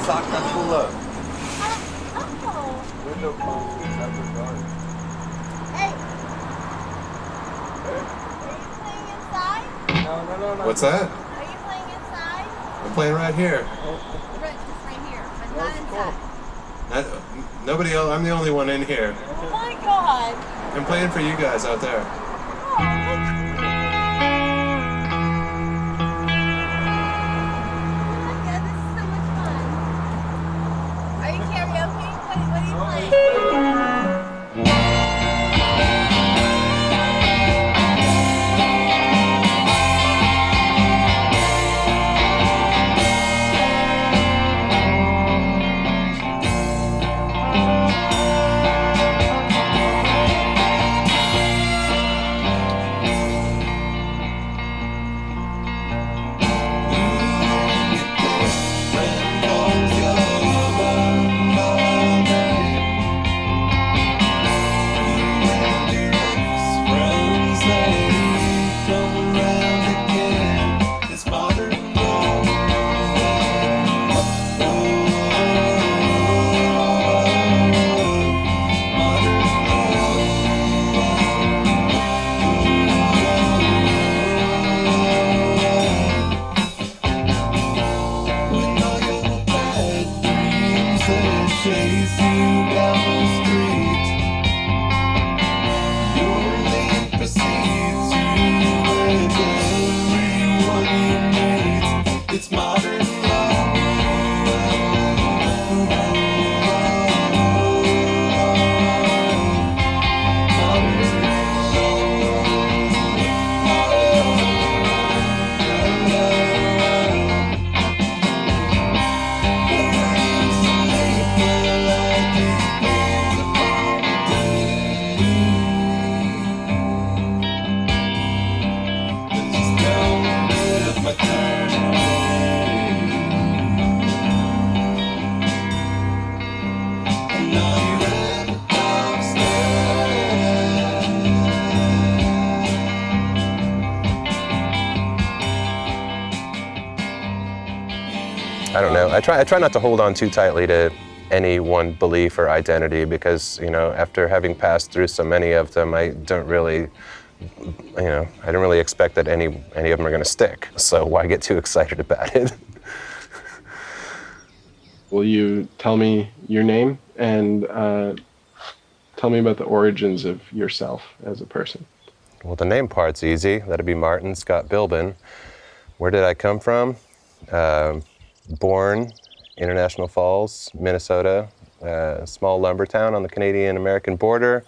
sock that's full up. Oh. Window closed. After dark. Hey. Are you playing inside? No. What's that? Are you playing inside? I'm playing right here. Just right here, but not inside. Nobody else. I'm the only one in here. Oh my God. I'm playing for you guys out there. Oh, look. I don't know. I try not to hold on too tightly to any one belief or identity because, you know, after having passed through so many of them, I don't really expect that any of them are going to stick. So why get too excited about it? Will you tell me your name and tell me about the origins of yourself as a person? Well, the name part's easy. That'd be Martin Scott Bilbin. Where did I come from? Born International Falls, Minnesota, a small lumber town on the Canadian-American border,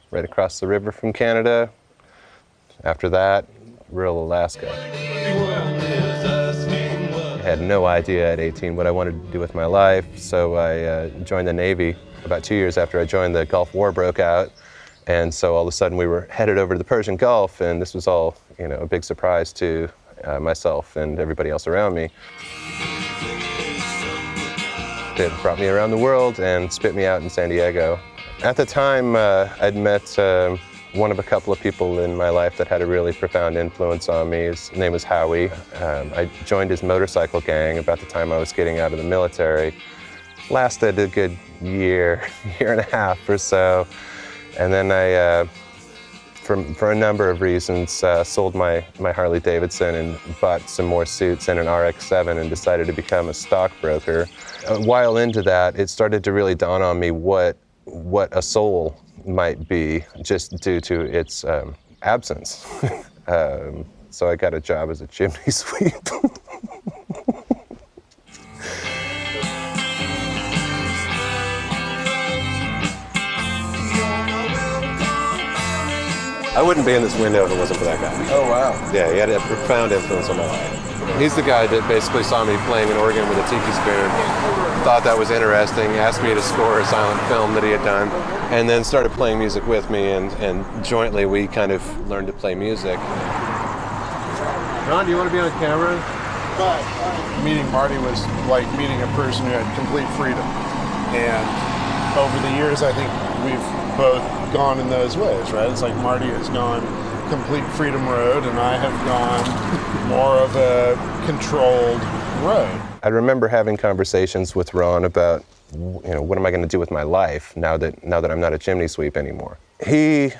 right across the river from Canada. After that, rural Alaska. I had no idea at 18 what I wanted to do with my life, so I joined the Navy. About 2 years after I joined, the Gulf War broke out, and so all of a sudden we were headed over to the Persian Gulf, and this was all, you know, a big surprise to myself and everybody else around me. It brought me around the world and spit me out in San Diego. At the time, I'd met one of a couple of people in my life that had a really profound influence on me. His name was Howie. I joined his motorcycle gang about the time I was getting out of the military. Lasted a good year and a half or so. And then I, for a number of reasons, sold my Harley Davidson and bought some more suits and an RX-7 and decided to become a stockbroker. A while into that, it started to really dawn on me what a soul might be just due to its absence. So I got a job as a chimney sweep. I wouldn't be in this window if it wasn't for that guy. Oh, wow. Yeah, he had a profound influence on my life. He's the guy that basically saw me playing an organ with a tiki spoon, thought that was interesting, asked me to score a silent film that he had done, and then started playing music with me, and jointly we kind of learned to play music. Ron, do you want to be on camera? But meeting Marty was like meeting a person who had complete freedom. And over the years, I think we've both gone in those ways, right? It's like Marty has gone complete freedom road, and I have gone more of a controlled road. I remember having conversations with Ron about, what am I going to do with my life now that I'm not a chimney sweep anymore. He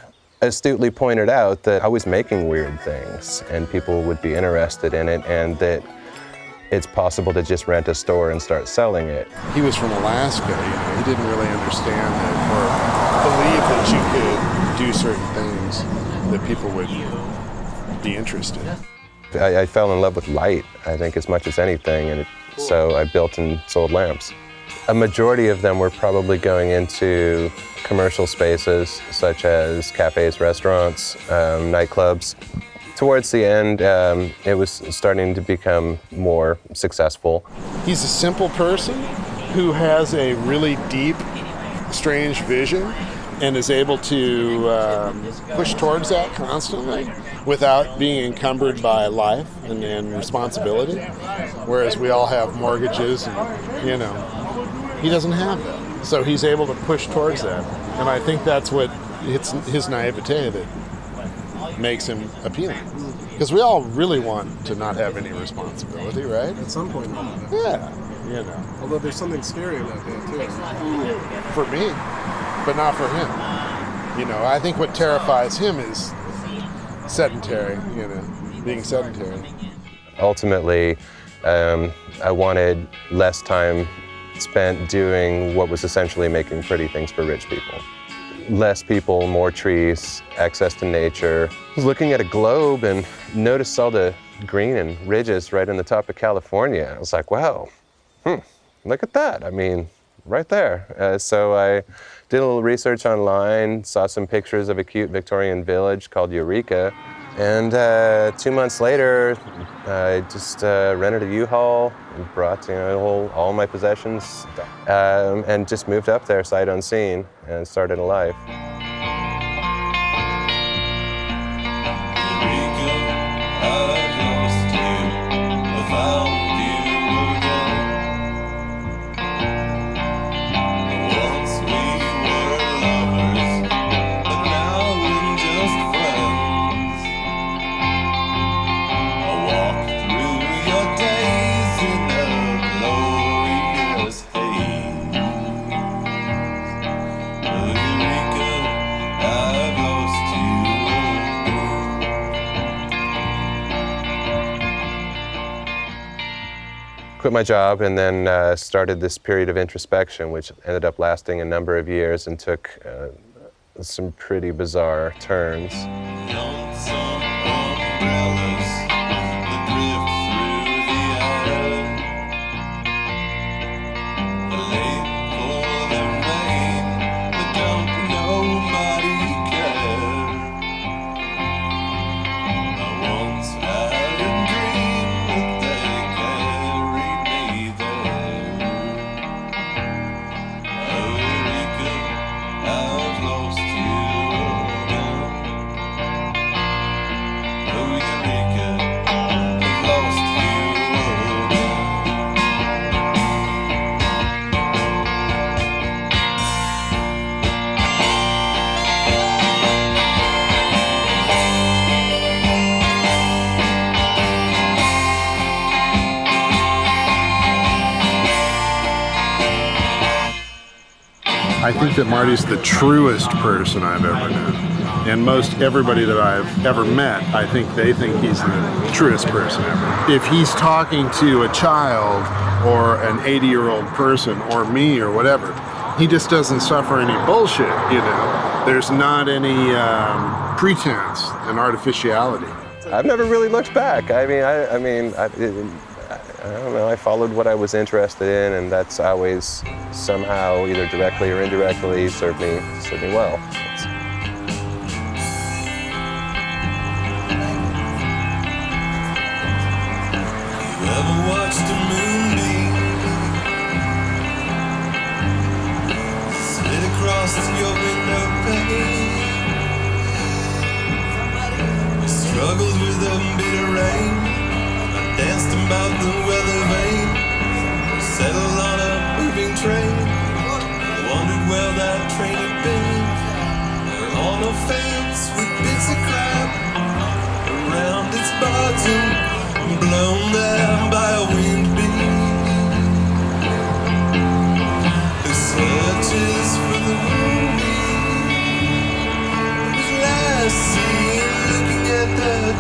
astutely pointed out that I was making weird things and people would be interested in it, and that it's possible to just rent a store and start selling it. He was from Alaska, he didn't really understand that or believe that you could do certain things that people would be interested in. I fell in love with light, I think, as much as anything, and so I built and sold lamps. A majority of them were probably going into commercial spaces, such as cafes, restaurants, nightclubs. Towards the end, it was starting to become more successful. He's a simple person who has a really deep, strange vision and is able to push towards that constantly without being encumbered by life and responsibility. Whereas we all have mortgages and, he doesn't have that. So he's able to push towards that. And I think that's what it's his naivete that makes him appealing. Because we all really want to not have any responsibility, right? At some point. Yeah, Although there's something scary about that, too. For me, but not for him. I think what terrifies him is sedentary, being sedentary. Ultimately, I wanted less time spent doing what was essentially making pretty things for rich people. Less people, more trees, access to nature. I was looking at a globe and noticed all the green and ridges right in the top of California. I was like, wow, look at that. I mean, right there. So I did a little research online, saw some pictures of a cute Victorian village called Eureka. And 2 months later, I just rented a U-Haul and brought all my possessions and just moved up there sight unseen and started a life. Quit my job and then started this period of introspection, which ended up lasting a number of years and took some pretty bizarre turns. I think that Marty's the truest person I've ever known. And most everybody that I've ever met, I think they think he's the truest person ever. If he's talking to a child or an 80-year-old person or me or whatever, he just doesn't suffer any bullshit, There's not any pretense and artificiality. I've never really looked back. I don't know, I followed what I was interested in, and that's always somehow, either directly or indirectly, served me well. You ever watched a moonbeam slid across your window pane? You struggled with the bitter rain, danced about the weather vane, settled on a moving train, wondered where that train had been. On a fence with bits of crap around its bottom, blown there by a wind beat.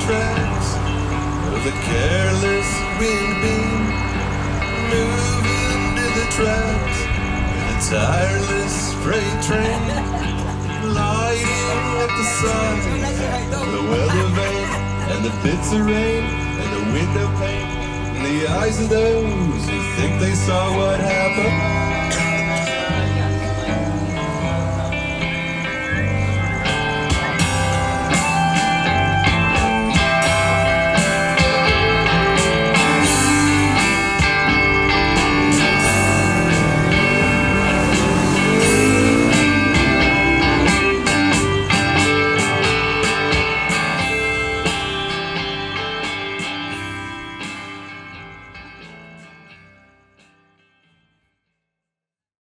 tracks of the careless wind beam, moving to the tracks of the tireless freight train, lighting up the signs, the weather vane, and the bits of rain, and the window pane, in the eyes of those who think they saw what happened.